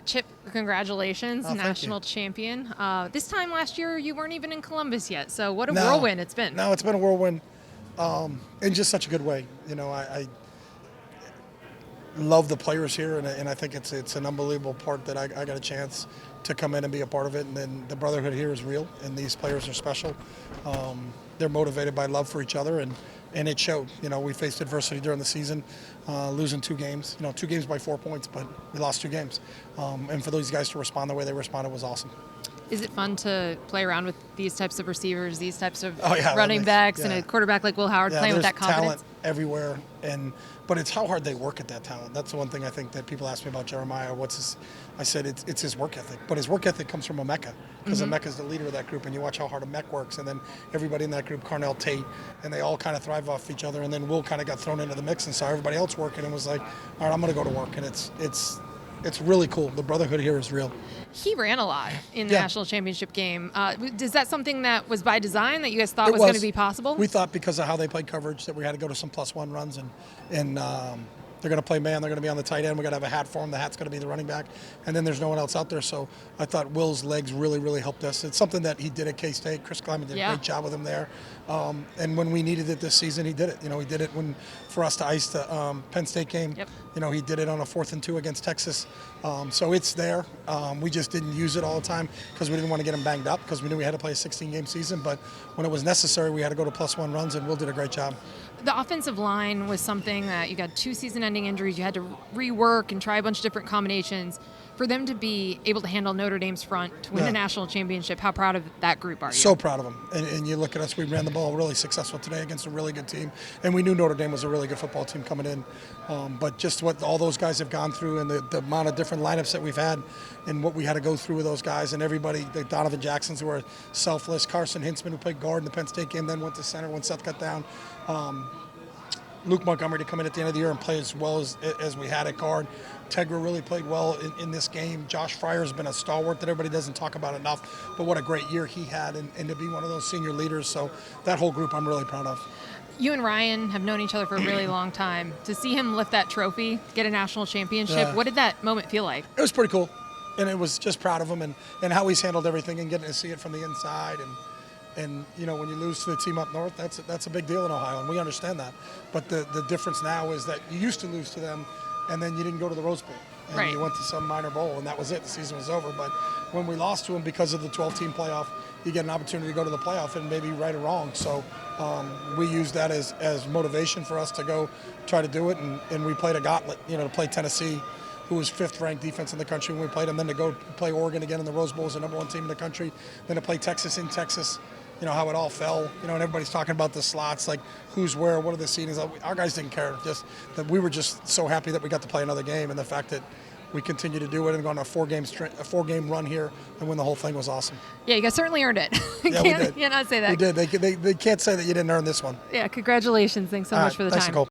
Chip, congratulations, Oh, national champion. This time last year, you weren't even in Columbus yet, so what a whirlwind it's been. No, it's been a whirlwind in just such a good way. I love the players here, and I think it's an unbelievable part that I got a chance to come in and be a part of it. And then the brotherhood here is real, and these players are special. They're motivated by love for each other, and it showed. We faced adversity during the season, losing 2 games. 2 games by 4 points, but we lost 2 games. And for those guys to respond the way they responded was awesome. Is it fun to play around with these types of receivers, these types of yeah, running backs, and a quarterback like Will Howard playing with that confidence? Talent everywhere, but it's how hard they work at that talent. That's the one thing I think that people ask me about Jeremiah. I said it's his work ethic, but his work ethic comes from Emeka, because Emeka is the leader of that group, and you watch how hard Emeka works, and then everybody in that group, Carnell, Tate, and they all kind of thrive off each other, and then Will kind of got thrown into the mix and saw everybody else working and was like, all right, I'm going to go to work, and it's really cool. The brotherhood here is real. He ran a lot in the national championship game. Is that something that was by design that you guys thought was going to be possible? We thought because of how they played coverage that we had to go to some +1 runs, and they're going to play man. They're going to be on the tight end. We got to have a hat for him. The hat's going to be the running back, and then there's no one else out there. So I thought Will's legs really, really helped us. It's something that he did at K-State. Chris Kleiman did a great job with him there. And when we needed it this season, he did it. He did it for us to ice the Penn State game. Yep. He did it on a 4th and 2 against Texas. So it's there. We just didn't use it all the time because we didn't want to get him banged up, because we knew we had to play a 16-game season. But when it was necessary, we had to go to +1 runs, and Will did a great job. The offensive line was something that you got 2 season-ending injuries. You had to rework and try a bunch of different combinations. For them to be able to handle Notre Dame's front to win a national championship, how proud of that group are you? So proud of them. And you look at us, we ran the ball really successful today against a really good team. And we knew Notre Dame was a really good football team coming in. But just what all those guys have gone through, and the amount of different lineups that we've had, and what we had to go through with those guys, and everybody, the Donovan Jacksons who are selfless, Carson Hintzman who played guard in the Penn State game, then went to center when Seth got down. Luke Montgomery to come in at the end of the year and play as well as we had at guard. Tegra really played well in this game. Josh Fryer's been a stalwart that everybody doesn't talk about enough, but what a great year he had, and to be one of those senior leaders. So that whole group I'm really proud of. You and Ryan have known each other for a really long time. To see him lift that trophy, get a national championship, what did that moment feel like? It was pretty cool, and it was just proud of him and how he's handled everything, and getting to see it from the inside. And when you lose to the team up north, that's a big deal in Ohio, and we understand that. But the difference now is that you used to lose to them, and then you didn't go to the Rose Bowl. And you went to some minor bowl, and that was it. The season was over. But when we lost to them because of the 12-team playoff, you get an opportunity to go to the playoff, and maybe right or wrong. So we used that as motivation for us to go try to do it, and we played a gauntlet, to play Tennessee, who was 5th-ranked defense in the country when we played them, then to go play Oregon again in the Rose Bowl as the #1 team in the country, then to play Texas in Texas. How it all fell, and everybody's talking about the slots, like who's where, what are the seedings. Our guys didn't care, just that we were just so happy that we got to play another game, and the fact that we continue to do it and go on a 4-game run here and win the whole thing was awesome. Yeah, you guys certainly earned it. Yeah, we did. You cannot say that. We did. They can't say that you didn't earn this one. Yeah, congratulations. Thanks so much for the time. Thanks, Nicole.